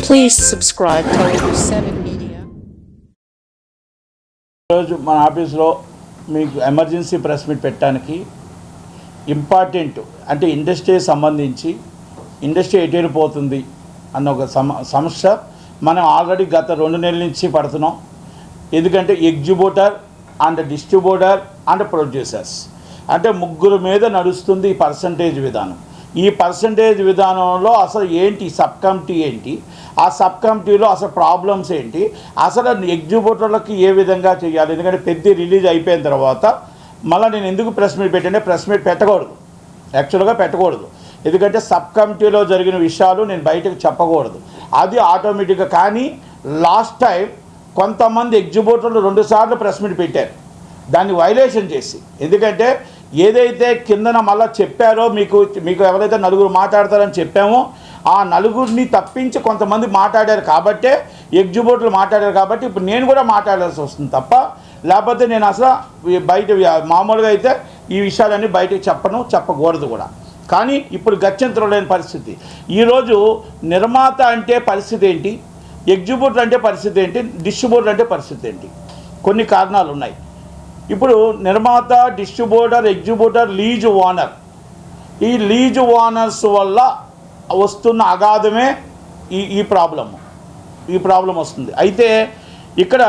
Please subscribe to 7 Media. ఈరోజు మన ఆఫీస్లో మీకు ఎమర్జెన్సీ ప్రెస్ మీట్ పెట్టడానికి ఇంపార్టెంట్ అంటే ఇండస్ట్రీ సంబంధించి ఇండస్ట్రీ ఎటు వెళ్ళిపోతుంది అన్న ఒక సమస్య మనం ఆల్రెడీ గత 2 నెలల నుంచి పడుతున్నాం. ఎందుకంటే exhibitor and distributor and producers అంటే ముగ్గురు మీద నడుస్తుంది ఈ పర్సంటేజ్ విధానం. ఈ పర్సంటేజ్ విధానంలో అసలు ఏంటి సబ్ కమిటీ ఏంటి, ఆ సబ్ కమిటీలో అసలు ప్రాబ్లమ్స్ ఏంటి, అసలు ఎగ్జిబ్యూటర్లకి ఏ విధంగా చేయాలి. ఎందుకంటే పెద్ద రిలీజ్ అయిపోయిన తర్వాత మళ్ళీ నేను ఎందుకు ప్రెస్ మీట్ పెట్టంటే ప్రెస్ మీట్ పెట్టకూడదు, యాక్చువల్గా పెట్టకూడదు. ఎందుకంటే సబ్ కమిటీలో జరిగిన విషయాలు నేను బయటకు చెప్పకూడదు, అది ఆటోమేటిక్గా. కానీ లాస్ట్ టైం కొంతమంది ఎగ్జిబ్యూటర్లు 2 సార్లు ప్రెస్ మీట్ పెట్టారు దాన్ని వైలేషన్ చేసి. ఎందుకంటే ఏదైతే కిందన మళ్ళీ చెప్పారో మీకు ఎవరైతే నలుగురు మాట్లాడతారని చెప్పామో ఆ నలుగురిని తప్పించి కొంతమంది మాట్లాడారు కాబట్టే ఎగ్జిబ్యూటర్లు మాట్లాడారు కాబట్టి ఇప్పుడు నేను కూడా మాట్లాడాల్సి వస్తుంది తప్ప లేకపోతే నేను అసలు బయట మామూలుగా అయితే ఈ విషయాలన్నీ బయటకు చెప్పకూడదు కూడా. కానీ ఇప్పుడు గత్యంతరం లేని పరిస్థితి. ఈరోజు నిర్మాత అంటే పరిస్థితి ఏంటి, ఎగ్జిబ్యూటర్ అంటే పరిస్థితి ఏంటి, డిస్ట్రిబ్యూటర్ అంటే పరిస్థితి ఏంటి, కొన్ని కారణాలు ఉన్నాయి. ఇప్పుడు నిర్మాత, డిస్ట్రిబ్యూటర్, ఎగ్జిబ్యూటర్, లీజ్ ఓనర్, ఈ లీజ్ ఓనర్స్ వల్ల వస్తున్న అగాధమే ఈ ప్రాబ్లం వస్తుంది. అయితే ఇక్కడ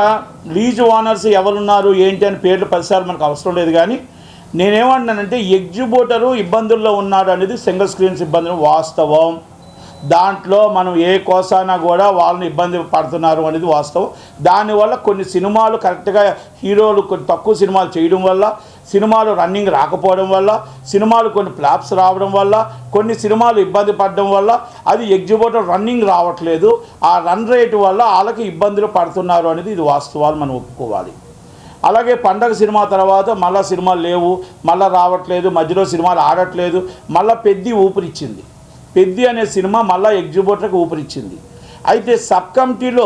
లీజ్ ఓనర్స్ ఎవరున్నారు ఏంటి అని పేర్లు 10 సార్లు మనకు అవసరం లేదు. కానీ నేనేమంటున్నానంటే ఎగ్జిబ్యూటరు ఇబ్బందుల్లో ఉన్నాడు అనేది సింగిల్ స్క్రీన్స్ ఇబ్బందులు వాస్తవం. దాంట్లో మనం ఏ కోసానా కూడా వాళ్ళని ఇబ్బంది పడుతున్నారు అనేది వాస్తవం. దానివల్ల కొన్ని సినిమాలు కరెక్ట్గా హీరోలు కొన్ని తక్కువ సినిమాలు చేయడం వల్ల, సినిమాలు రన్నింగ్ రాకపోవడం వల్ల, సినిమాలు కొన్ని ఫ్లాప్స్ రావడం వల్ల, కొన్ని సినిమాలు ఇబ్బంది పడడం వల్ల అది ఎగ్జిబ్యూటర్ రన్నింగ్ రావట్లేదు, ఆ రన్ రేటు వల్ల వాళ్ళకి ఇబ్బందులు పడుతున్నారు అనేది ఇది వాస్తవాలు మనం ఒప్పుకోవాలి. అలాగే పండగ సినిమా తర్వాత మళ్ళీ సినిమాలు లేవు, మళ్ళీ రావట్లేదు, మధ్యలో సినిమాలు ఆడట్లేదు, మళ్ళీ పెద్ది ఊపిరిచ్చింది. పెద్ది అనే సినిమా మళ్ళీ ఎగ్జిబ్యూటర్కి ఊపిరిచ్చింది. అయితే సబ్ కమిటీలో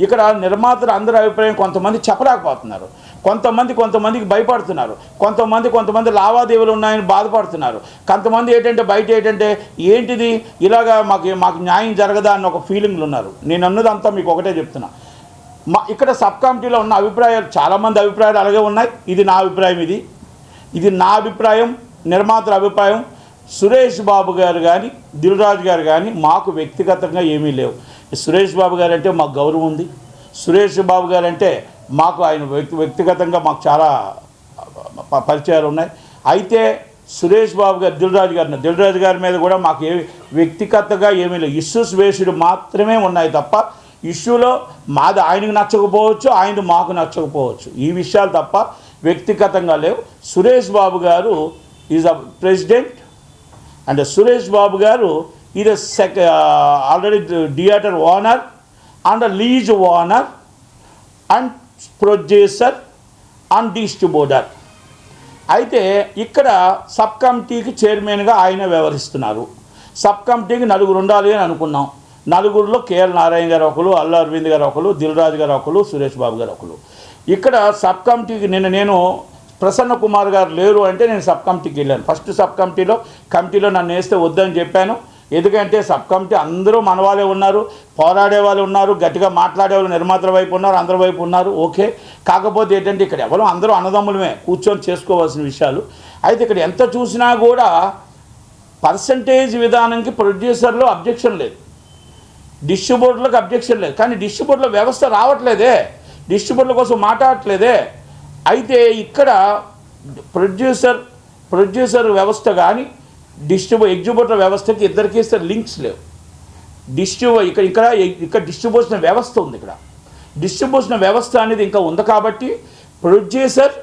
ఇక్కడ నిర్మాతలు అందరి అభిప్రాయం కొంతమంది చెప్పలేకపోతున్నారు, కొంతమందికి భయపడుతున్నారు, కొంతమంది లావాదేవీలు ఉన్నాయని బాధపడుతున్నారు, కొంతమంది బయట ఏంటిది ఇలాగా మాకు న్యాయం జరగదా అన్న ఒక ఫీలింగ్లు ఉన్నారు. నేను అన్నదంతా మీకు ఒకటే చెప్తున్నా. ఇక్కడ సబ్ కమిటీలో ఉన్న అభిప్రాయాలు చాలామంది అభిప్రాయాలు అలాగే ఉన్నాయి. ఇది నా అభిప్రాయం, ఇది నా అభిప్రాయం, నిర్మాతల అభిప్రాయం. సురేష్ బాబు గారు కానీ దిల్ రాజు గారు కానీ మాకు వ్యక్తిగతంగా ఏమీ లేవు. సురేష్ బాబు గారు అంటే మాకు గౌరవం ఉంది. సురేష్ బాబు గారు అంటే మాకు ఆయన వ్యక్తిగతంగా మాకు చాలా పరిచయాలు ఉన్నాయి. అయితే సురేష్ బాబు గారు దిల్ రాజు గారి మీద కూడా మాకు వ్యక్తిగతంగా ఏమీ లేవు. ఇష్యూస్ బేస్డ్ మాత్రమే ఉన్నాయి తప్ప ఇష్యూలో మాది ఆయనకు నచ్చకపోవచ్చు, ఆయనది మాకు నచ్చకపోవచ్చు, ఈ విషయాలు తప్ప వ్యక్తిగతంగా లేవు. Suresh Babu garu is a president and Suresh Babu garu is already theatre owner and lease owner and producer and distributor. అయితే ఇక్కడ సబ్ కమిటీకి చైర్మన్గా ఆయన వ్యవహరిస్తున్నారు. సబ్ కమిటీకి 4 ఉండాలి అని అనుకున్నాం. 4లో కేఎల్ నారాయణ గారు ఒకరు, అల్లు అరవింద్ గారు ఒకరు, దిల్ రాజు గారు ఒకరు, సురేష్ బాబు గారు ఒకరు. ఇక్కడ సబ్ కమిటీకి నేను ప్రసన్న కుమార్ గారు లేరు అంటే నేను సబ్ కమిటీకి వెళ్ళాను. ఫస్ట్ సబ్ కమిటీలో నన్ను వేస్తే వద్దని చెప్పాను. ఎందుకంటే సబ్ కమిటీ అందరూ మన వాళ్ళే ఉన్నారు, పోరాడే వాళ్ళు ఉన్నారు, గట్టిగా మాట్లాడే వాళ్ళు నిర్మాతల వైపు ఉన్నారు, అందరి వైపు ఉన్నారు. ఓకే, కాకపోతే ఇక్కడ ఎవరో అందరూ అన్నదమ్ములమే కూర్చొని చేసుకోవాల్సిన విషయాలు. అయితే ఇక్కడ ఎంత చూసినా కూడా పర్సంటేజ్ విధానంకి ప్రొడ్యూసర్లో అబ్జెక్షన్ లేదు, డిస్ట్రిబ్యూటర్లకు అబ్జెక్షన్ లేదు. కానీ డిస్ట్రిబ్యూటర్ల వ్యవస్థ రావట్లేదే, డిస్ట్రిబ్యూటర్ల కోసం మాట్లాడట్లేదే. అయితే ఇక్కడ ప్రొడ్యూసర్ వ్యవస్థ కానీ ఎగ్జిబ్యూటర్ వ్యవస్థకి ఇద్దరికి లింక్స్ లేవు. ఇక్కడ డిస్ట్రిబ్యూషన్ వ్యవస్థ ఉంది. ఇక్కడ డిస్ట్రిబ్యూషన్ వ్యవస్థ అనేది ఇంకా ఉంది కాబట్టి ప్రొడ్యూసర్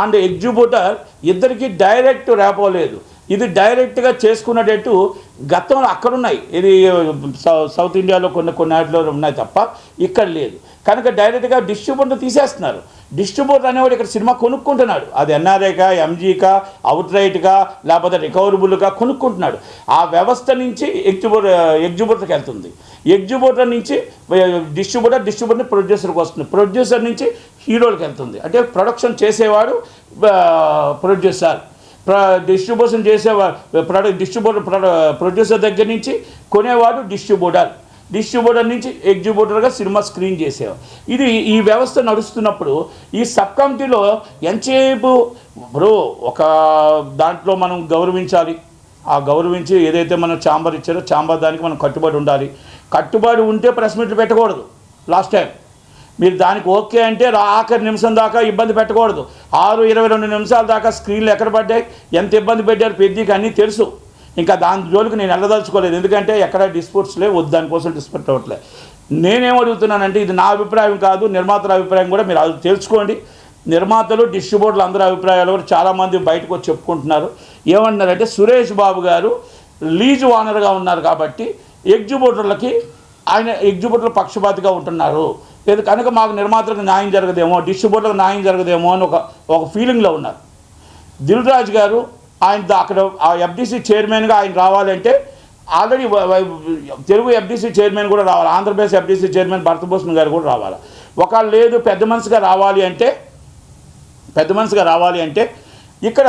అండ్ ఎగ్జిబ్యూటర్ ఇద్దరికి డైరెక్ట్ రాపోలేదు. ఇది డైరెక్ట్గా చేసుకునేటట్టు గతంలో అక్కడున్నాయి, ఇది సౌత్ ఇండియాలో కొన్ని వాటిలో ఉన్నాయి తప్ప ఇక్కడ లేదు. కనుక డైరెక్ట్గా డిస్ట్రిబ్యూటర్ తీసేస్తున్నారు. డిస్ట్రిబ్యూటర్ అనేవాడు ఇక్కడ సినిమా కొనుక్కుంటున్నాడు, అది ఎన్ఆర్ఐకా, ఎంజీకా, అవుట్ రైట్గా, లేకపోతే రికవరబుల్గా కొనుక్కుంటున్నాడు. ఆ వ్యవస్థ నుంచి ఎగ్జిబ్యూటర్కి వెళ్తుంది, ఎగ్జిబ్యూటర్ నుంచి డిస్ట్రిబ్యూటర్ని ప్రొడ్యూసర్కి వస్తుంది, ప్రొడ్యూసర్ నుంచి హీరోలకు వెళ్తుంది. అంటే ప్రొడక్షన్ చేసేవాడు ప్రొడ్యూసర్, డిస్ట్రిబ్యూషన్ చేసేవాడు ప్రొడ్యూసర్ దగ్గర నుంచి కొనేవాడు డిస్ట్రిబ్యూటర్. డిస్ట్రిబ్యూటర్ నుంచి ఎగ్జిబ్యూటర్గా సినిమా స్క్రీన్ చేసేవారు. ఇది ఈ వ్యవస్థ నడుస్తున్నప్పుడు ఈ సబ్ కమిటీలో ఎంతసేపు బ్రో ఒక దాంట్లో మనం గౌరవించాలి. ఆ గౌరవించి ఏదైతే మనం ఛాంబర్ ఇచ్చారో ఛాంబర్ దానికి మనం కట్టుబడి ఉండాలి. కట్టుబడి ఉంటే ప్రెస్ మీట్లు పెట్టకూడదు. లాస్ట్ టైం మీరు దానికి ఓకే అంటే ఆఖరి నిమిషం దాకా ఇబ్బంది పెట్టకూడదు. 6:22 నిమిషాల దాకా స్క్రీన్లు ఎక్కడ పడ్డాయి, ఎంత ఇబ్బంది పెట్టారు పెద్దకి అన్నీ తెలుసు. ఇంకా దాని జోలికి నేను వెళ్ళదలుచుకోలేదు, ఎందుకంటే ఎక్కడ డిస్ప్యూట్స్ లేవు, వద్దు దానికోసం డిస్ప్యూట్ అవ్వట్లేదు. నేనేం అడుగుతున్నానంటే ఇది నా అభిప్రాయం కాదు, నిర్మాతల అభిప్రాయం కూడా మీరు అది తెలుసుకోండి. నిర్మాతలు డిస్ట్రిబ్యూటర్లు అందరి అభిప్రాయాలు కూడా చాలామంది బయటకు వచ్చి చెప్పుకుంటున్నారు. ఏమన్నారంటే సురేష్ బాబు గారు లీజు ఓనర్గా ఉన్నారు కాబట్టి ఎగ్జిబ్యూటర్లకి ఆయన ఎగ్జిబ్యూటర్ల పక్షపాతిగా ఉంటున్నారు, లేదు కనుక మాకు నిర్మాతలకు న్యాయం జరగదేమో, డిస్ట్రిబ్యూటర్లకు న్యాయం జరగదేమో అని ఒక ఫీలింగ్లో ఉన్నారు. దిల్ రాజు గారు ఆయన అక్కడ ఆ ఎఫ్డీసీ చైర్మన్గా ఆయన రావాలంటే ఆల్రెడీ తెలుగు ఎఫ్డీసీ చైర్మన్ కూడా రావాలి, ఆంధ్రప్రదేశ్ ఎఫ్డీసీ చైర్మన్ భరతభూషణ్ గారు కూడా రావాలి. ఒకవేళ లేదు పెద్ద మనిషిగా రావాలి అంటే ఇక్కడ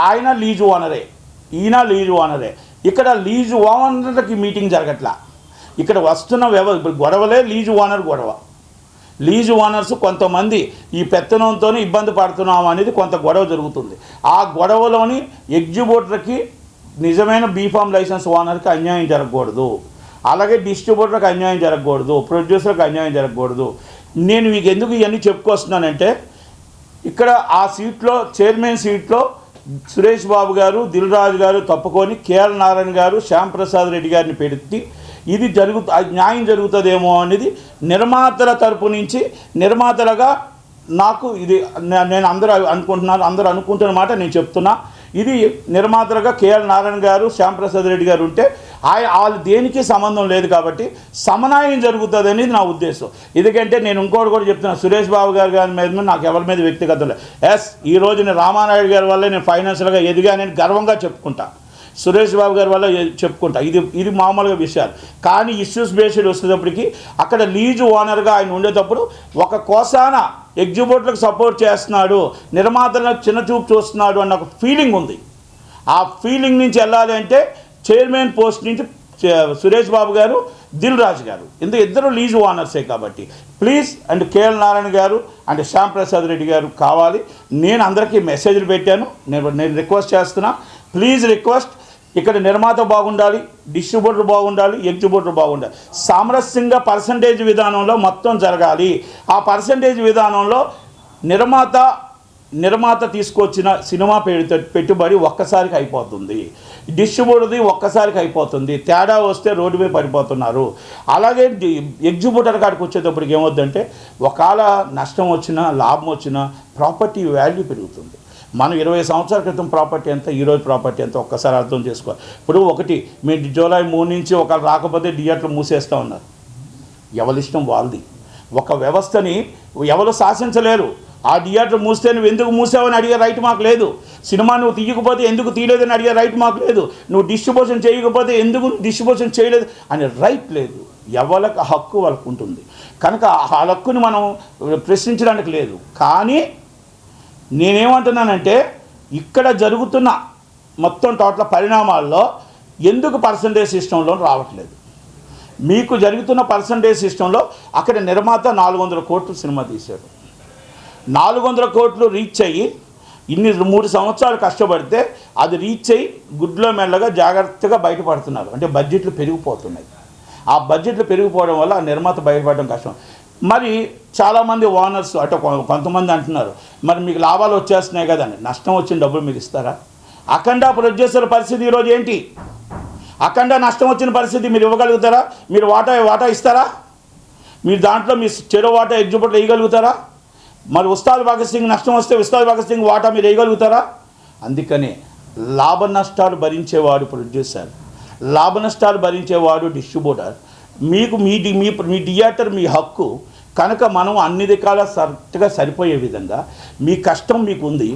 ఆయన లీజు ఓనరే, ఈయన లీజు ఓనరే. ఇక్కడ లీజు ఓనర్కి మీటింగ్ జరగట్లా. ఇక్కడ వస్తున్న గొడవలే లీజు ఓనర్ గొడవ. లీజు ఓనర్స్ కొంతమంది ఈ పెత్తనంతో ఇబ్బంది పడుతున్నాం అనేది కొంత గొడవ జరుగుతుంది. ఆ గొడవలోని ఎగ్జిబ్యూటర్కి నిజమైన బీఫామ్ లైసెన్స్ ఓనర్కి అన్యాయం జరగకూడదు, అలాగే డిస్ట్రిబ్యూటర్కి అన్యాయం జరగకూడదు, ప్రొడ్యూసర్కి అన్యాయం జరగకూడదు. నేను మీకు ఎందుకు ఇవన్నీ చెప్పుకొస్తున్నానంటే ఇక్కడ ఆ సీట్లో చైర్మన్ సీట్లో సురేష్ బాబు గారు, దిల్ రాజు గారు తప్పుకొని కేఎల్ నారాయణ గారు, శ్యాంప్రసాద్ రెడ్డి గారిని పెట్టి ఇది న్యాయం జరుగుతుందేమో అనేది నిర్మాతల తరపు నుంచి నిర్మాతలుగా నాకు ఇది నేను అందరూ అనుకుంటున్న మాట నేను చెప్తున్నా. ఇది నిర్మాతలుగా కేఎల్ నారాయణ గారు, శ్యాంప్రసాద్ రెడ్డి గారు ఉంటే వాళ్ళు దేనికి సంబంధం లేదు కాబట్టి సమన్వయం జరుగుతుంది అనేది నా ఉద్దేశం. ఎందుకంటే నేను ఇంకోటి కూడా చెప్తున్నా, సురేష్ బాబు గారి మీద నాకు ఎవరి మీద వ్యక్తిగతం లేదు. ఈరోజు నేను రామానాయుడు గారి వల్ల నేను ఫైనాన్షియల్గా ఎదిగానని గర్వంగా చెప్పుకుంటా, సురేష్ బాబు గారి వల్ల చెప్పుకుంటా. ఇది మామూలుగా విషయాలు. కానీ ఇష్యూస్ బేస్డ్ వచ్చేటప్పటికి అక్కడ లీజు ఓనర్గా ఆయన ఉండేటప్పుడు ఒక కోసాన ఎగ్జిబ్యూటర్లకు సపోర్ట్ చేస్తున్నాడు, నిర్మాతలకు చిన్న చూపు చూస్తున్నాడు అన్న ఒక ఫీలింగ్ ఉంది. ఆ ఫీలింగ్ నుంచి వెళ్ళాలి అంటే చైర్మన్ పోస్ట్ నుంచి సురేష్ బాబు గారు, దిల్ రాజు గారు, ఇద్దరు లీజు ఓనర్సే కాబట్టి ప్లీజ్ అండ్ కేఎల్ నారాయణ గారు అండ్ శ్యాంప్రసాద్ రెడ్డి గారు కావాలి. నేను అందరికీ మెసేజ్లు పెట్టాను, నేను రిక్వెస్ట్ చేస్తున్నా, ప్లీజ్ రిక్వెస్ట్. ఇక్కడ నిర్మాత బాగుండాలి, డిస్ట్రిబ్యూటర్ బాగుండాలి, ఎగ్జిబ్యూటర్ బాగుండాలి. సామరస్యంగా పర్సంటేజ్ విధానంలో మొత్తం జరగాలి. ఆ పర్సంటేజ్ విధానంలో నిర్మాత తీసుకొచ్చిన సినిమా పెట్టుబడి ఒక్కసారికి అయిపోతుంది, డిస్ట్రిబ్యూటర్ది ఒక్కసారికి అయిపోతుంది. తేడా వస్తే రోడ్డుపై పడిపోతున్నారు. అలాగే ఎగ్జిబ్యూటర్ కాడికి వచ్చేటప్పటికి ఏమవుద్దంటే ఒకవేళ నష్టం వచ్చినా లాభం వచ్చినా ప్రాపర్టీ వాల్యూ పెరుగుతుంది. మనం 20 సంవత్సరాల క్రితం ప్రాపర్టీ ఎంత, ఈరోజు ప్రాపర్టీ ఎంత ఒక్కసారి అర్థం చేసుకోవాలి. ఇప్పుడు మీ జూలై 3 నుంచి ఒకళ్ళు రాకపోతే థియేటర్లు మూసేస్తూ ఉన్నారు. ఎవరిష్టం వాళ్ళది. ఒక వ్యవస్థని ఎవరు శాసించలేరు. ఆ థియేటర్ మూస్తే నువ్వు ఎందుకు మూసావని అడిగే రైట్ మాకు లేదు. సినిమా నువ్వు తీయకపోతే ఎందుకు తీయలేదని అడిగే రైట్ మాకు లేదు. నువ్వు డిస్ట్రిబ్యూషన్ చేయకపోతే ఎందుకు డిస్ట్రిబ్యూషన్ చేయలేదు అనే రైట్ లేదు. ఎవరికి హక్కు వాళ్ళకు ఉంటుంది. కనుక ఆ హక్కుని మనం ప్రశ్నించడానికి లేదు. కానీ నేనేమంటున్నానంటే ఇక్కడ జరుగుతున్న మొత్తం టోటల్ పరిణామాల్లో ఎందుకు పర్సంటేజ్ సిస్టంలో రావట్లేదు? మీకు జరుగుతున్న పర్సంటేజ్ సిస్టంలో అక్కడ నిర్మాత 400 కోట్లు సినిమా తీశారు. 400 కోట్లు రీచ్ అయ్యి 3 సంవత్సరాలు కష్టపడితే అది రీచ్ అయ్యి గుడ్లో మెల్లగా జాగ్రత్తగా బయటపడుతున్నారు. అంటే బడ్జెట్లు పెరిగిపోతున్నాయి. ఆ బడ్జెట్లు పెరిగిపోవడం వల్ల ఆ నిర్మాత బయటపడడం కష్టం. మరి చాలామంది ఓనర్స్ అంటే కొంతమంది అంటున్నారు, మరి మీకు లాభాలు వచ్చేస్తున్నాయి కదండి, నష్టం వచ్చిన డబ్బులు మీరు ఇస్తారా? అఖండ ప్రొడ్యూసర్ పరిస్థితి ఈరోజు ఏంటి? అఖండ నష్టం వచ్చిన పరిస్థితి మీరు ఇవ్వగలుగుతారా? మీరు వాటా ఇస్తారా? మీరు దాంట్లో మీ చెరో వాటా ఎగ్జిబ్యూటర్ వేయగలుగుతారా? మరి ఉస్తాద్ భగత్ సింగ్ నష్టం వస్తే ఉస్తాద్ భగత్ సింగ్ వాటా మీరు వేయగలుగుతారా? అందుకనే లాభ నష్టాలు భరించేవాడు ప్రొడ్యూసర్, లాభ నష్టాలు భరించేవాడు డిస్ట్రిబ్యూటర్. మీకు మీ థియేటర్ మీ హక్కు కనుక మనం అన్ని రకాల కరెక్ట్గా సరిపోయే విధంగా మీ కష్టం మీకు ఉంది.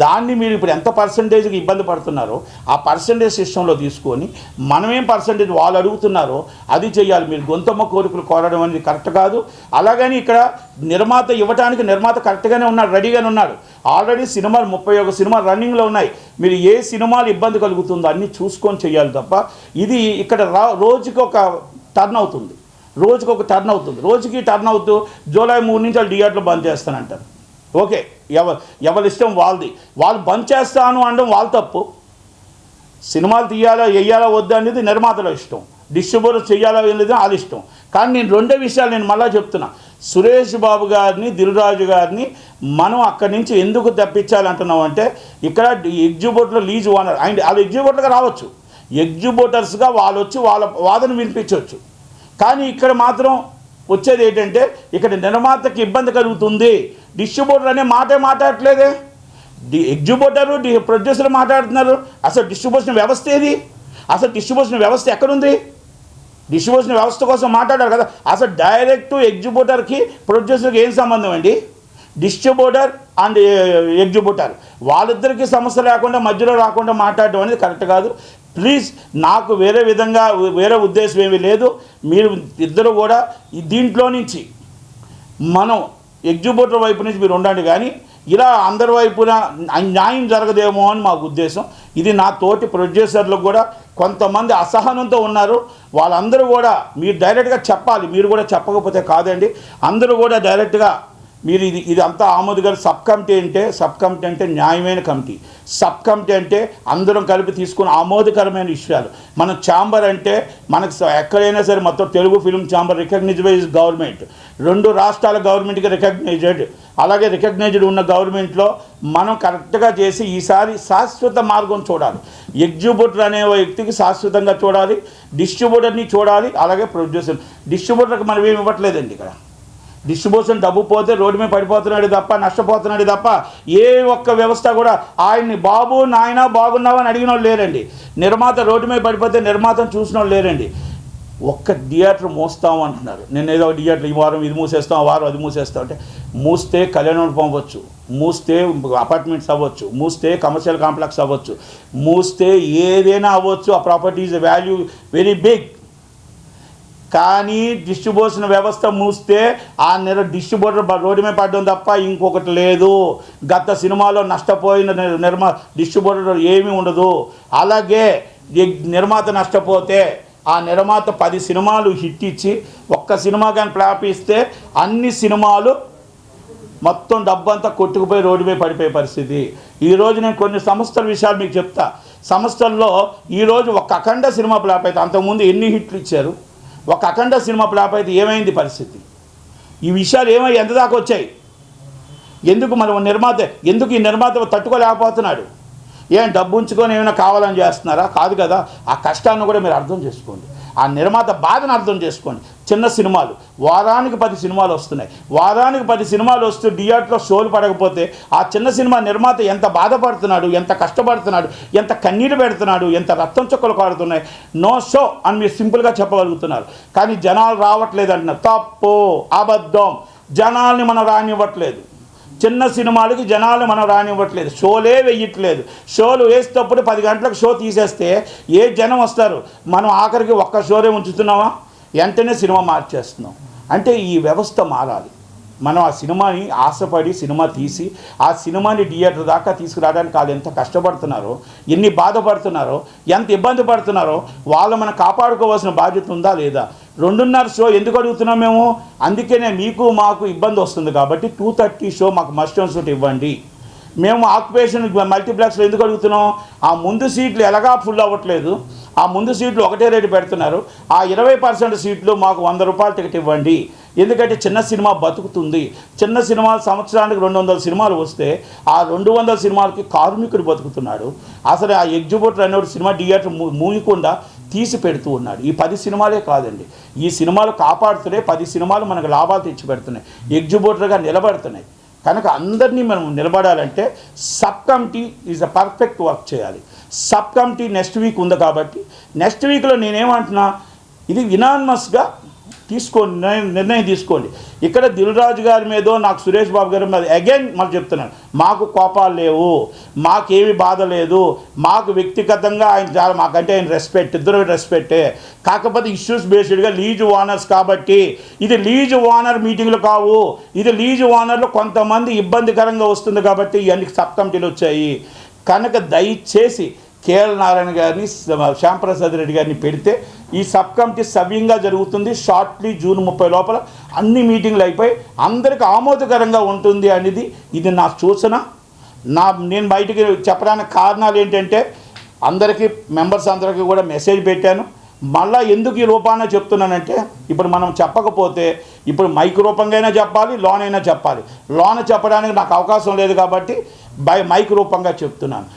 దాన్ని మీరు ఇప్పుడు ఎంత పర్సంటేజ్కి ఇబ్బంది పడుతున్నారో ఆ పర్సంటేజ్ సిస్టంలో తీసుకొని మనమేం పర్సంటేజ్ వాళ్ళు అడుగుతున్నారో అది చేయాలి. మీరు గొంతమ్మ కోరికలు కోరడం అనేది కరెక్ట్ కాదు. అలాగని ఇక్కడ నిర్మాత ఇవ్వడానికి నిర్మాత కరెక్ట్గానే ఉన్నాడు, రెడీగానే ఉన్నాడు. ఆల్రెడీ సినిమాలు 31 సినిమాలు రన్నింగ్లో ఉన్నాయి. మీరు ఏ సినిమాలు ఇబ్బంది కలుగుతుందో అన్నీ చూసుకొని చేయాలి తప్ప ఇది ఇక్కడ రోజుకి ఒక టర్న్ అవుతుంది. రోజుకి ఒక టర్న్ అవుతుంది, రోజుకి టర్న్ అవుతూ జూలై 3 నుంచి వాళ్ళు థియేటర్లు బంద్ చేస్తానంటారు. ఓకే, ఎవరి ఇష్టం వాళ్ళది. వాళ్ళు బంద్ చేస్తాను అనడం వాళ్ళ తప్పు. సినిమాలు తీయాలా వేయాలా వద్దా అనేది నిర్మాతల ఇష్టం, డిస్ట్రిబ్యూటర్ చేయాలా వెళ్ళేది వాళ్ళ ఇష్టం. కానీ నేను రెండో విషయాలు నేను మళ్ళీ చెప్తున్నా. సురేష్ బాబు గారిని, దిల్ రాజు గారిని మనం అక్కడి నుంచి ఎందుకు తప్పించాలంటున్నాం అంటే, ఇక్కడ ఎగ్జిబ్యూటర్ లీజ్ ఓనర్ అండ్ వాళ్ళు ఎగ్జిబ్యూటర్గా రావచ్చు, ఎగ్జిబ్యూటర్స్గా వాళ్ళు వచ్చి వాళ్ళ వాదన వినిపించవచ్చు. కానీ ఇక్కడ మాత్రం వచ్చేది ఏంటంటే, ఇక్కడ నిర్మాతకి ఇబ్బంది కలుగుతుంది. డిస్ట్రిబ్యూటర్ అనే మాటే మాట్లాడట్లేదే, ఎగ్జిబ్యూటరు ప్రొడ్యూసర్ మాట్లాడుతున్నారు. అసలు డిస్ట్రిబ్యూషన్ వ్యవస్థ ఏది? అసలు డిస్ట్రిబ్యూషన్ వ్యవస్థ ఎక్కడుంది? డిస్ట్రిబ్యూషన్ వ్యవస్థ కోసం మాట్లాడారు కదా. అసలు డైరెక్ట్ ఎగ్జిబ్యూటర్కి ప్రొడ్యూసర్కి ఏం సంబంధం అండి? డిస్ట్రిబ్యూటర్ అండ్ ఎగ్జిబ్యూటర్ వాళ్ళిద్దరికీ సమస్య లేకుండా మధ్యలో రాకుండా మాట్లాడడం అనేది కరెక్ట్ కాదు. ప్లీజ్, నాకు వేరే ఉద్దేశం ఏమీ లేదు. మీరు ఇద్దరు కూడా దీంట్లో నుంచి మనం ఎగ్జిబ్యూటర్ వైపు నుంచి మీరు ఉండండి, కానీ ఇలా అందరి వైపున న్యాయం జరగదేమో అని మాకు ఉద్దేశం. ఇది నా తోటి ప్రొడ్యూసర్లకు కూడా కొంతమంది అసహనంతో ఉన్నారు. వాళ్ళందరూ కూడా మీరు డైరెక్ట్గా చెప్పాలి. మీరు కూడా చెప్పకపోతే కాదండి, అందరూ కూడా డైరెక్ట్గా మీరు ఇది అంతా ఆమోదగారు. సబ్ కమిటీ అంటే న్యాయమైన కమిటీ. సబ్ కమిటీ అంటే అందరం కలిపి తీసుకుని ఆమోదకరమైన విషయాలు. మన ఛాంబర్ అంటే మనకు ఎక్కడైనా సరే మొత్తం Telugu film chamber recognized by government, 2 రాష్ట్రాల గవర్నమెంట్కి రికగ్నైజ్డ్. అలాగే రికగ్నైజ్డ్ ఉన్న గవర్నమెంట్లో మనం కరెక్ట్గా చేసి ఈసారి శాశ్వత మార్గం చూడాలి. ఎగ్జిబ్యూటర్ అనే వ్యక్తికి శాశ్వతంగా చూడాలి, డిస్ట్రిబ్యూటర్ని చూడాలి, అలాగే ప్రొడ్యూసర్. డిస్ట్రిబ్యూటర్కి మనం ఏమి ఇవ్వట్లేదండి. ఇక్కడ డిస్ట్రిబ్యూషన్ డబ్బు పోతే రోడ్డు మీద పడిపోతున్నాడు తప్ప, నష్టపోతున్నాడు తప్ప ఏ ఒక్క వ్యవస్థ కూడా ఆయన్ని బాబు నాయన బాగున్నావు అని అడిగిన వాళ్ళు లేరండి. నిర్మాత రోడ్డు మీద పడిపోతే నిర్మాతను చూసిన వాళ్ళు లేరండి. ఒక్క థియేటర్ మోస్తాం అంటున్నారు. నేను ఏదో థియేటర్ ఈ వారం ఇది మూసేస్తాం, ఆ వారం అది మూసేస్తాం అంటే, మూస్తే కళ్యాణ మండపం అవ్వచ్చు, మూస్తే అపార్ట్మెంట్స్ అవ్వచ్చు, మూస్తే కమర్షియల్ కాంప్లెక్స్ అవ్వచ్చు, మూస్తే ఏదైనా అవ్వచ్చు. ఆ ప్రాపర్టీస్ వాల్యూ వెరీ బిగ్. కానీ డిస్ట్రిబ్యూషన్ వ్యవస్థ మూస్తే ఆ డిస్ట్రిబ్యూటర్ రోడ్డు మీద పడడం తప్ప ఇంకొకటి లేదు. గత సినిమాలో నష్టపోయిన డిస్ట్రిబ్యూటర్ ఏమీ ఉండదు. అలాగే నిర్మాత నష్టపోతే ఆ నిర్మాత 10 సినిమాలు హిట్ ఇచ్చి ఒక్క సినిమా కానీ ఫ్లాప్ ఇస్తే అన్ని సినిమాలు మొత్తం డబ్బంతా కొట్టుకుపోయి రోడ్డు మీద పడిపోయే పరిస్థితి. ఈరోజు నేను కొన్ని సంస్థల విషయాలు మీకు చెప్తా. సంస్థల్లో ఈరోజు ఒక అఖండ సినిమా ఫ్లాప్ అయితే, అంతకుముందు ఎన్ని హిట్లు ఇచ్చారు, ఒక అఖండ సినిమా ఫ్లాప్ అయితే ఏమైంది పరిస్థితి? ఈ విషయాలు ఎంత దాకా వచ్చాయి? ఎందుకు ఎందుకు ఈ నిర్మాత తట్టుకోలేకపోతున్నాడు? ఏం డబ్బు ఉంచుకొని ఏమైనా కావాలని చేస్తున్నారా? కాదు కదా. ఆ కష్టాన్ని కూడా మీరు అర్థం చేసుకోండి, ఆ నిర్మాత బాధను అర్థం చేసుకోండి. చిన్న సినిమాలు వారానికి 10 సినిమాలు వస్తున్నాయి. వారానికి 10 సినిమాలు వస్తూ థియేటర్లో షోలు పడకపోతే ఆ చిన్న సినిమా నిర్మాత ఎంత బాధపడుతున్నాడు, ఎంత కష్టపడుతున్నాడు, ఎంత కన్నీరు పెడుతున్నాడు, ఎంత రక్తం చుక్కలు కారుతున్నాయి. నో షో అని మీరు సింపుల్గా చెప్పగలుగుతున్నారు. కానీ జనాలు రావట్లేదు అంటున్నారు. తప్పు, అబద్ధం. జనాల్ని మనం రానివ్వట్లేదు. చిన్న సినిమాలకి జనాలు మనం రానివ్వట్లేదు. షోలే వేయట్లేదు. షోలు వేసేటప్పుడు 10 గంటలకు షో తీసేస్తే ఏ జనం వస్తారు? మనం ఆఖరికి ఒక్క షోనే ఉంచుతున్నామా? వెంటనే సినిమా మార్చేస్తున్నాం. అంటే ఈ వ్యవస్థ మారాలి. మనం ఆ సినిమాని ఆశపడి సినిమా తీసి ఆ సినిమాని థియేటర్ దాకా తీసుకురావడానికి వాళ్ళు ఎంత కష్టపడుతున్నారో, ఎన్ని బాధపడుతున్నారో, ఎంత ఇబ్బంది పడుతున్నారో వాళ్ళు మనం కాపాడుకోవాల్సిన బాధ్యత ఉందా లేదా? 2:30 షో ఎందుకు అడుగుతున్నాం మేము? అందుకనే మీకు మాకు ఇబ్బంది వస్తుంది కాబట్టి 2:30 షో మాకు మస్ట్ అండ్ షూట్ ఇవ్వండి. మేము ఆక్యుపేషన్ మల్టీప్లెక్స్లో ఎందుకు అడుగుతున్నాం? ఆ ముందు సీట్లు ఎలాగా ఫుల్ అవ్వట్లేదు, ఆ ముందు సీట్లు ఒకటే రేటు పెడుతున్నారు. ఆ 20% సీట్లు మాకు 100 రూపాయల టికెట్ ఇవ్వండి. ఎందుకంటే చిన్న సినిమా బతుకుతుంది. చిన్న సినిమాలు సంవత్సరానికి 200 సినిమాలు వస్తే ఆ 200 సినిమాలకి కార్మికుడు బతుకుతున్నాడు. అసలు ఆ ఎగ్జిబ్యూటర్ అనేవాడు సినిమా థియేటర్ మూయకుండా తీసి పెడుతూ ఉన్నాడు. ఈ 10 సినిమాలే కాదండి, ఈ సినిమాలు కాపాడుతున్నాయి. 10 సినిమాలు మనకు లాభాలు తెచ్చి పెడుతున్నాయి, ఎగ్జిబ్యూటర్గా నిలబడుతున్నాయి. కనుక అందరినీ మనం నిలబడాలంటే sub committee is a perfect work చేయాలి. సబ్ కమిటీ నెక్స్ట్ వీక్ ఉంది కాబట్టి నెక్స్ట్ వీక్లో నేనేమంటున్నా, ఇది యునానిమస్గా నిర్ణయం తీసుకోండి. ఇక్కడ దిల్ రాజు గారి మీదో నాకు సురేష్ బాబు గారి మీద అగైన్ మళ్ళీ చెప్తున్నాను, మాకు కోపాలు లేవు, మాకేమి బాధ లేదు. మాకు వ్యక్తిగతంగా మాకంటే ఆయన రెస్పెక్ట్, ఇద్దరు రెస్పెక్టే. కాకపోతే ఇష్యూస్ బేస్డ్గా లీజ్ ఓనర్స్ కాబట్టి, ఇది లీజ్ ఓనర్ మీటింగ్లు కావు, ఇది లీజ్ ఓనర్లో కొంతమంది ఇబ్బందికరంగా వస్తుంది కాబట్టి ఇవన్నీ సబ్ కమిటీలు వచ్చాయి. కనుక దయచేసి కేఎల్ నారాయణ గారిని, శ్యాంప్రసాద్ రెడ్డి గారిని పెడితే ఈ సబ్ కమిటీ సవ్యంగా జరుగుతుంది. షార్ట్లీ జూన్ 30 లోపల అన్ని మీటింగ్లు అయిపోయి అందరికీ ఆమోదకరంగా ఉంటుంది అనేది ఇది నా సూచన. నేను బయటికి చెప్పడానికి కారణాలు ఏంటంటే అందరికీ మెంబర్స్ అందరికీ కూడా మెసేజ్ పెట్టాను. మళ్ళీ ఎందుకు ఈ రూపాన చెప్తున్నానంటే ఇప్పుడు మనం చెప్పకపోతే ఇప్పుడు మైక్ రూపంగా అయినా చెప్పాలి, లోన్ అయినా చెప్పాలి. లోన చెప్పడానికి నాకు అవకాశం లేదు కాబట్టి మైక్ రూపంగా చెప్తున్నాను.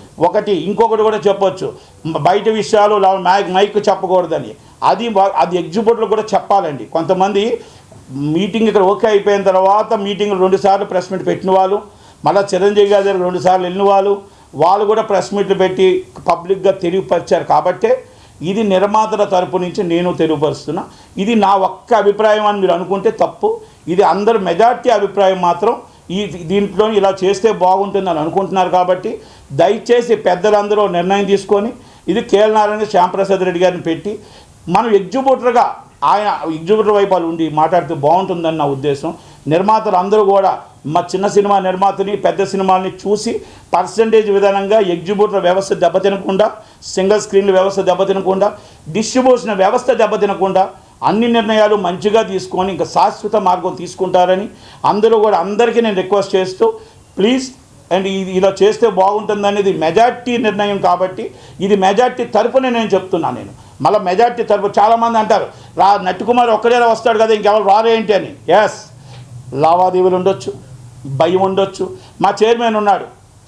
ఇంకొకటి కూడా చెప్పొచ్చు, బయట విషయాలు మైక్ చెప్పకూడదని. అది ఎగ్జిక్యూటివ్లు కూడా చెప్పాలండి. కొంతమంది మీటింగ్ ఇక్కడ ఓకే అయిపోయిన తర్వాత మీటింగ్ 2 సార్లు ప్రెస్ మీట్ పెట్టిన వాళ్ళు, మళ్ళీ చిరంజీవి గారి దగ్గర 2 సార్లు వెళ్ళిన వాళ్ళు కూడా ప్రెస్ మీట్లు పెట్టి పబ్లిక్గా తెలియపరిచారు. కాబట్టే ఇది నిర్మాతల తరపు నుంచి నేను తెలియపరుస్తున్నా. ఇది నా ఒక్క అభిప్రాయం అని మీరు అనుకుంటే తప్పు. ఇది అందరు మెజార్టీ అభిప్రాయం మాత్రం దీంట్లో ఇలా చేస్తే బాగుంటుందని అనుకుంటున్నారు. కాబట్టి దయచేసి పెద్దలందరూ నిర్ణయం తీసుకొని ఇది కేఎల్ నారాయణ, శ్యాంప్రసాద్ రెడ్డి గారిని పెట్టి మనం ఎగ్జిక్యూటివ్గా ఆయన ఎగ్జిక్యూటివ్ వైపు ఉండి మాట్లాడితే బాగుంటుందని నా ఉద్దేశం. నిర్మాతలు అందరూ కూడా మా చిన్న సినిమా నిర్మాతని, పెద్ద సినిమాలని చూసి పర్సంటేజ్ విధానంగా ఎగ్జిక్యూటివ్ వ్యవస్థ దెబ్బతినకుండా, సింగిల్ స్క్రీన్ల వ్యవస్థ దెబ్బతినకుండా, డిస్ట్రిబ్యూషన్ వ్యవస్థ దెబ్బతినకుండా అన్ని నిర్ణయాలు మంచిగా తీసుకొని ఇంకా శాశ్వత మార్గం తీసుకుంటారని అందరికీ నేను రిక్వెస్ట్ చేస్తూ ప్లీజ్ అండ్ ఇలా చేస్తే బాగుంటుందనేది మెజార్టీ నిర్ణయం. కాబట్టి ఇది మెజార్టీ తరపునే నేను చెప్తున్నాను. నేను మళ్ళీ మెజార్టీ తరపు చాలామంది అంటారు నట్టుకుమార్ ఒక్కడే వస్తాడు కదా ఇంకెవరు రారేంటి అని. ఎస్, లావాదేవీలు ఉండొచ్చు, భయం ఉండొచ్చు. మా చైర్మన్ ఉన్నాడు,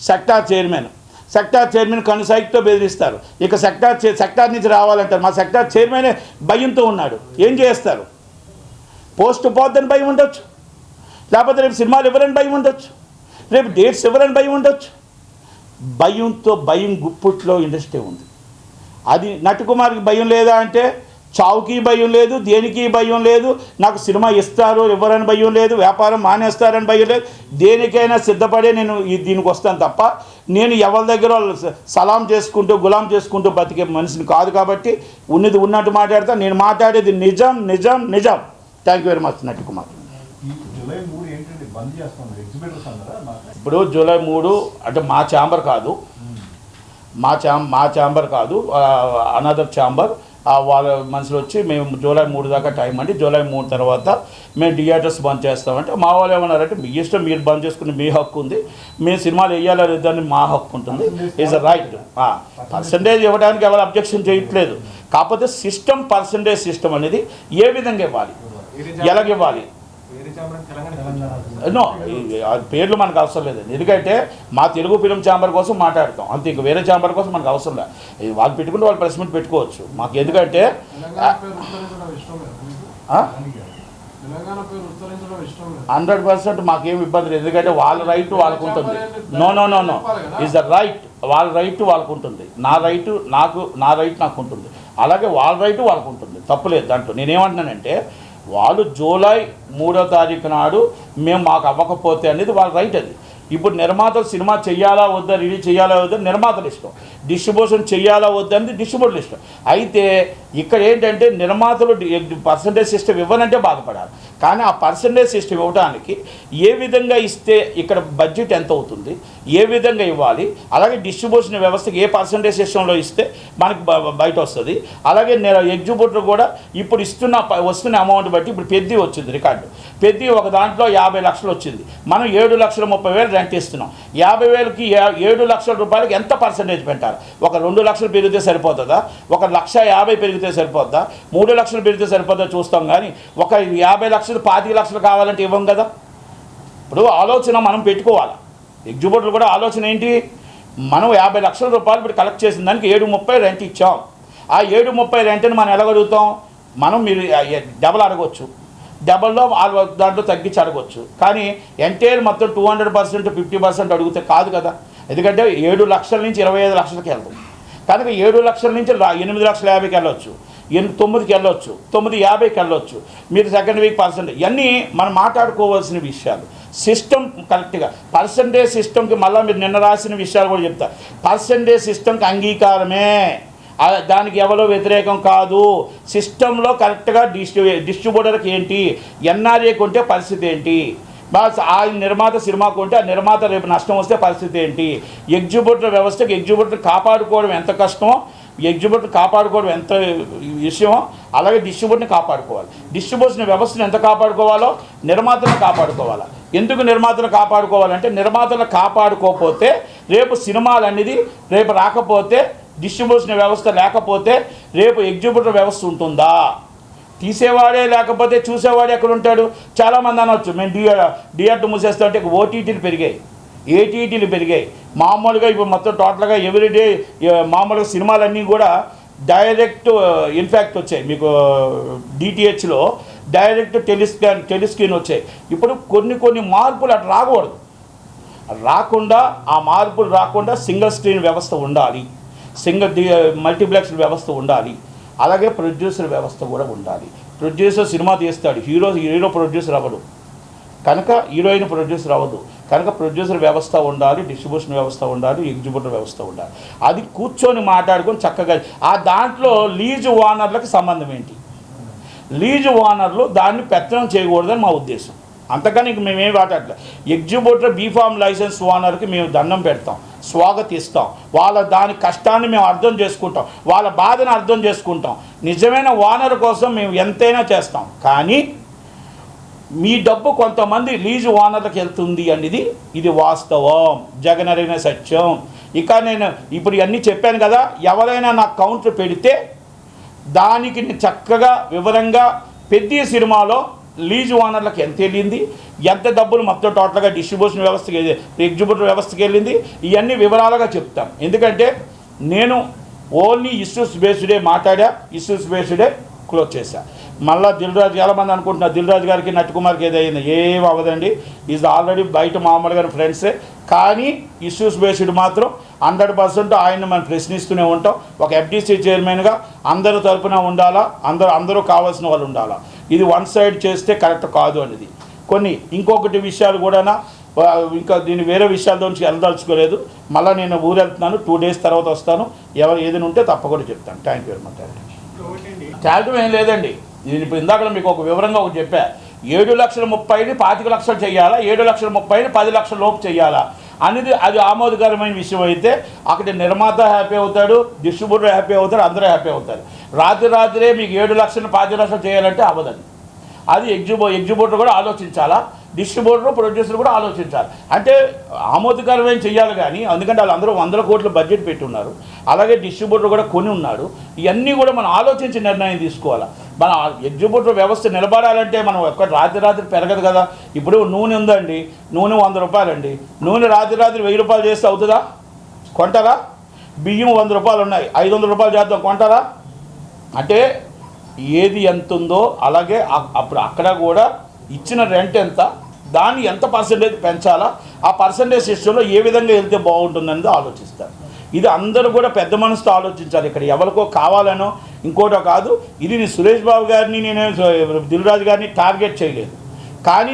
సెక్టార్ చైర్మన్ కనుసైట్తో బెదిరిస్తారు. ఇక సెక్టార్ నుంచి రావాలంటారు. మా సెక్టార్ చైర్మనే భయంతో ఉన్నాడు. ఏం చేస్తారు? పోస్ట్ పోద్దని భయం ఉండొచ్చు, లేకపోతే రేపు సినిమాలు ఇవ్వరని భయం ఉండొచ్చు, రేపు డేట్స్ ఇవ్వరని భయం ఉండొచ్చు. భయం గుప్పుట్లో ఇండస్ట్రీ ఉంది. అది నట్టుకుమార్కి భయం లేదా అంటే చావుకి భయం లేదు, దేనికి భయం లేదు. నాకు సినిమా ఇస్తారు ఇవ్వరని భయం లేదు, వ్యాపారం మానేస్తారని భయం లేదు. దేనికైనా సిద్ధపడే నేను దీనికి వస్తాను తప్ప నేను ఎవరి దగ్గర సలాం చేసుకుంటూ గులాం చేసుకుంటూ బతికే మనిషిని కాదు. కాబట్టి ఉన్నది ఉన్నట్టు మాట్లాడతా. నేను మాట్లాడేది నిజం నిజం నిజం. Thank you very much Nattukumar. ఇప్పుడు జూలై 3 అంటే మా ఛాంబర్ కాదు, అనదర్ ఛాంబర్ వాళ్ళ మనుషులు వచ్చి మేము జూలై 3 దాకా టైం అండి, జూలై 3 తర్వాత మేము థియేటర్స్ బంద్ చేస్తామంటే మా వాళ్ళు ఏమన్నారంటే మీ ఇష్టం, మీరు బంద్ చేసుకుని మీ హక్కు ఉంది, మేము సినిమాలు వేయాలా లేదని మా హక్కు ఉంటుంది. Is a right. పర్సంటేజ్ ఇవ్వడానికి ఎవరు అబ్జెక్షన్ చేయట్లేదు. కాకపోతే పర్సంటేజ్ సిస్టమ్ అనేది ఏ విధంగా ఇవ్వాలి, ఎలాగివ్వాలి, నో పేర్లు మనకు అవసరం లేదండి. ఎందుకంటే మా తెలుగు ఫిలిం ఛాంబర్ కోసం మాట్లాడతాం అంతే, ఇంక వేరే ఛాంబర్ కోసం మనకు అవసరం లేదు. వాళ్ళు పెట్టుకుంటే వాళ్ళు ప్రెస్ మీట్ పెట్టుకోవచ్చు. మాకు ఎందుకంటే 100% మాకేం ఇబ్బంది లేదు. ఎందుకంటే వాళ్ళ రైట్ వాళ్ళకు ఉంటుంది. నో ఈజ్ ద రైట్, వాళ్ళ రైట్ వాళ్ళకు ఉంటుంది. నా రైట్ నాకు ఉంటుంది. అలాగే వాళ్ళ రైట్ వాళ్ళకు ఉంటుంది. తప్పులేదు దాంట్లో. నేనేమంటున్నానంటే వాళ్ళు జూలై 3వ తారీఖు నాడు మాకు అవ్వకపోతే అనేది వాళ్ళ రైట్. అది ఇప్పుడు నిర్మాతలు సినిమా చేయాలా వద్దా, రిలీజ్ చేయాలా వద్దా నిర్మాతలు ఇష్టం, డిస్ట్రిబ్యూషన్ చేయాలా వద్దా అనేది డిస్ట్రిబ్యూటర్లు ఇష్టం. అయితే ఇక్కడ ఏంటంటే నిర్మాతలు పర్సంటేజ్ సిస్టమ్ ఇవ్వనంటే బాధపడాలి. కానీ ఆ పర్సంటేజ్ సిస్టమ్ ఇవ్వడానికి ఏ విధంగా ఇస్తే ఇక్కడ బడ్జెట్ ఎంత అవుతుంది, ఏ విధంగా ఇవ్వాలి, అలాగే డిస్ట్రిబ్యూషన్ వ్యవస్థకి ఏ పర్సంటేజ్ సిస్టంలో ఇస్తే మనకి బయట వస్తుంది. అలాగే ఎగ్జిక్యూటివ్ కూడా ఇప్పుడు వస్తున్న అమౌంట్ బట్టి ఇప్పుడు పెద్ద వచ్చింది రికార్డు. పెద్ద ఒక దాంట్లో 50 లక్షలు వచ్చింది. మనం 7,30,000 రెంట్ ఇస్తున్నాం. 50,000కి 7 లక్షల రూపాయలకి ఎంత పర్సంటేజ్ పెట్టాలి? ఒక 2 లక్షలు పెరిగితే సరిపోతుందా, ఒక 1,50,000 పెరిగితే సరిపోద్దా, 3 లక్షలు పెరిగితే సరిపోద్దా చూస్తాం. కానీ ఒక 50 లక్షలు 25 లక్షలు కావాలంటే ఇవ్వం కదా. ఇప్పుడు ఆలోచన మనం పెట్టుకోవాలి. ఎగ్జిక్యూటివ్లు కూడా ఆలోచన ఏంటి, మనం 50 లక్షల రూపాయలు ఇప్పుడు కలెక్ట్ చేసిన దానికి 7,30 రెంట్ ఇచ్చాం. ఆ 7,30 రెంట్ని మనం ఎలా అడుగుతాం? మీరు డబల్ అడగవచ్చు, డబల్లో దాంట్లో తగ్గించి అడగవచ్చు. కానీ ఎంటైర్ మొత్తం 200% 50% అడిగితే కాదు కదా. ఎందుకంటే 7 లక్షల నుంచి 25 లక్షలకి వెళ్తాం. కనుక 7 లక్షల నుంచి 8,50,000కి వెళ్ళొచ్చు, 9కి వెళ్ళొచ్చు, 9,50కి వెళ్ళొచ్చు. మీరు సెకండ్ వీక్ పర్సెంట్ ఇవన్నీ మనం మాట్లాడుకోవాల్సిన విషయాలు. సిస్టమ్ కరెక్ట్గా పర్సంటేజ్ సిస్టమ్కి మళ్ళీ మీరు నిన్న రాసిన విషయాలు కూడా చెప్తారు. పర్సంటేజ్ సిస్టమ్కి అంగీకారమే, దానికి ఎవరో వ్యతిరేకం కాదు. సిస్టంలో కరెక్ట్గా డిస్ట్రిబ్యూటర్కి ఏంటి, ఎన్ఆర్ఏ కొంటే పరిస్థితి ఏంటి, బాస్ ఆ నిర్మాత సినిమా కొంటే ఆ నిర్మాత రేపు నష్టం వస్తే పరిస్థితి ఏంటి? ఎగ్జిబ్యూటర్ వ్యవస్థకి ఎగ్జిబ్యూటర్ కాపాడుకోవడం ఎంత కష్టమో, ఎగ్జిబ్యూటర్ కాపాడుకోవడం ఎంత విషయమో, అలాగే డిస్ట్రిబ్యూటర్ని కాపాడుకోవాలి. డిస్ట్రిబ్యూషన్ వ్యవస్థను ఎంత కాపాడుకోవాలో నిర్మాతలను కాపాడుకోవాలి. ఎందుకు నిర్మాతలు కాపాడుకోవాలంటే నిర్మాతలు కాపాడుకోకపోతే రేపు సినిమాలు అనేది రేపు రాకపోతే, డిస్ట్రిబ్యూషన్ వ్యవస్థ లేకపోతే రేపు ఎగ్జిబ్యూటర్ వ్యవస్థ ఉంటుందా? తీసేవాడే లేకపోతే చూసేవాడే ఎక్కడ ఉంటాడు? చాలామంది అనవచ్చు మేము థియేటర్ మూసేస్తా అంటే ఓటీటీలు పెరిగాయి, ఏటీటీలు పెరిగాయి. మామూలుగా ఇప్పుడు మొత్తం టోటల్గా ఎవ్రీడే మామూలుగా సినిమాలన్నీ కూడా డైరెక్ట్ ఇన్ఫ్యాక్ట్ వచ్చాయి. మీకు డిటిహెచ్లో డైరెక్ట్ టెలిస్క్రీన్ వచ్చాయి. ఇప్పుడు కొన్ని మార్పులు అట్లా రాకూడదు. రాకుండా ఆ మార్పులు రాకుండా సింగిల్ స్క్రీన్ వ్యవస్థ ఉండాలి, మల్టీప్లెక్స్ వ్యవస్థ ఉండాలి, అలాగే ప్రొడ్యూసర్ వ్యవస్థ కూడా ఉండాలి. ప్రొడ్యూసర్ సినిమా తీస్తాడు, హీరో ప్రొడ్యూసర్ అవ్వడు కనుక, హీరోయిన్ ప్రొడ్యూసర్ అవ్వదు కనుక ప్రొడ్యూసర్ వ్యవస్థ ఉండాలి, డిస్ట్రిబ్యూషన్ వ్యవస్థ ఉండాలి, ఎగ్జిబ్యూటర్ వ్యవస్థ ఉండాలి. అది కూర్చొని మాట్లాడుకొని చక్కగా ఆ దాంట్లో లీజు ఓనర్లకు సంబంధం ఏంటి? లీజు ఓనర్లు దాన్ని పెత్తనం చేయకూడదని మా ఉద్దేశం. అంతకని ఇంక మేమేం మాట్లాడలేదు. ఎగ్జిబ్యూటర్ బీఫామ్ లైసెన్స్ ఓనర్కి మేము దండం పెడతాం, స్వాగతిస్తాం. దాని కష్టాన్ని మేము అర్థం చేసుకుంటాం, వాళ్ళ బాధను అర్థం చేసుకుంటాం. నిజమైన ఓనర్ కోసం మేము ఎంతైనా చేస్తాం. కానీ మీ డబ్బు కొంతమంది లీజు ఓనర్లకు వెళ్తుంది అనేది ఇది వాస్తవం, జగనరైన సత్యం. ఇక నేను ఇప్పుడు ఇవన్నీ చెప్పాను కదా, ఎవరైనా నాకు కౌంటర్ పెడితే దానికి చక్కగా వివరంగా పెద్ద సినిమాలో లీజు ఓనర్లకు ఎంత వెళ్ళింది, ఎంత డబ్బులు మొత్తం టోటల్గా డిస్ట్రిబ్యూషన్ వ్యవస్థకి ఎగ్జిబ్యూటర్ వ్యవస్థకి వెళ్ళింది, ఇవన్నీ వివరాలుగా చెప్తాం. ఎందుకంటే నేను ఓన్లీ ఇష్యూస్ బేస్డే మాట్లాడా, ఇష్యూస్ బేస్డే క్లోజ్ చేశా. మళ్ళీ దిల్రాజు చాలామంది అనుకుంటున్నారు దిల్రాజు గారికి నట్టుకుమార్కి ఏదైంది, ఏం అవ్వదండి. ఈజ్ ఆల్రెడీ బయట మామూలుగా ఫ్రెండ్సే. కానీ ఇష్యూస్ బేస్డ్ మాత్రం 100% ఆయన్ని మనం ప్రశ్నిస్తూనే ఉంటాం. ఒక ఎఫ్డీసీ చైర్మన్గా అందరి తరపున ఉండాలా, అందరూ కావాల్సిన వాళ్ళు ఉండాలా. ఇది వన్ సైడ్ చేస్తే కరెక్ట్ కాదు అనేది. ఇంకొకటి విషయాలు కూడా ఇంకా దీన్ని వేరే విషయాల నుంచి వెళ్ళదలుచుకోలేదు. మళ్ళీ నేను ఊరు వెళ్తున్నాను, 2 days తర్వాత వస్తాను. ఎవరు ఏదైనా ఉంటే తప్పకుండా చెప్తాను. Thank you very much. క్యాల్టం ఏం లేదండి. ఇది ఇప్పుడు ఇందాక మీకు ఒక వివరంగా ఒకటి చెప్పా. 7,30,000ని 25,00,000 చేయాలా, 7,30,000ని 10,00,000 లోపు చేయాలా అనేది అది ఆమోదకరమైన విషయం అయితే అక్కడ నిర్మాత హ్యాపీ అవుతాడు, డిస్ట్రిబ్యూటర్ హ్యాపీ అవుతాడు, అందరూ హ్యాపీ అవుతారు. రాత్రే మీకు 7,00,000 10,00,000 చేయాలంటే అవ్వదండి. అది ఎగ్జిబ్యూటర్ కూడా ఆలోచించాలా, డిస్ట్రిబ్యూటర్ ప్రొడ్యూసర్ కూడా ఆలోచించాలి. అంటే ఆమోదకరమైన చెయ్యాలి. కానీ ఎందుకంటే వాళ్ళందరూ 100 కోట్ల బడ్జెట్ పెట్టి ఉన్నారు, అలాగే డిస్ట్రిబ్యూటర్ కూడా కొని ఉన్నాడు. ఇవన్నీ కూడా మనం ఆలోచించి నిర్ణయం తీసుకోవాలి. మన ఎగ్జిబ్యూటర్ వ్యవస్థ నిలబడాలంటే మనం రాత్రి పెరగదు కదా. ఇప్పుడు నూనె ఉందండి, నూనె 100 రూపాయలండి. నూనె రాత్రి 1,000 రూపాయలు చేస్తే అవుతుందా? కొంటారా? బియ్యం 100 రూపాయలు ఉన్నాయి, 500 రూపాయలు చేద్దాం, కొంటారా? అంటే ఏది ఎంత ఉందో అలాగే అప్పుడు అక్కడ కూడా ఇచ్చిన రెంట్ ఎంత, దాన్ని ఎంత పర్సెంటేజ్ పెంచాలా, ఆ పర్సెంటేజ్ సిస్టంలో ఏ విధంగా వెళ్తే బాగుంటుందనేది ఆలోచిస్తారు. ఇది అందరూ కూడా పెద్ద మనసుతో ఆలోచించాలి. ఇక్కడ ఎవరికో కావాలనో ఇంకోటో కాదు. ఇది సురేష్ బాబు గారిని నేను దిల్రాజు గారిని టార్గెట్ చేయలేదు. కానీ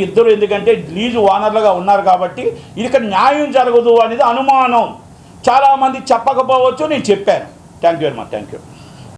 ఇద్దరు ఎందుకంటే లీజు ఓనర్లుగా ఉన్నారు కాబట్టి ఇది ఇక్కడ న్యాయం జరగదు అనేది అనుమానం. చాలామంది చెప్పకపోవచ్చు, నేను చెప్పాను. Thank you very much. Thank you.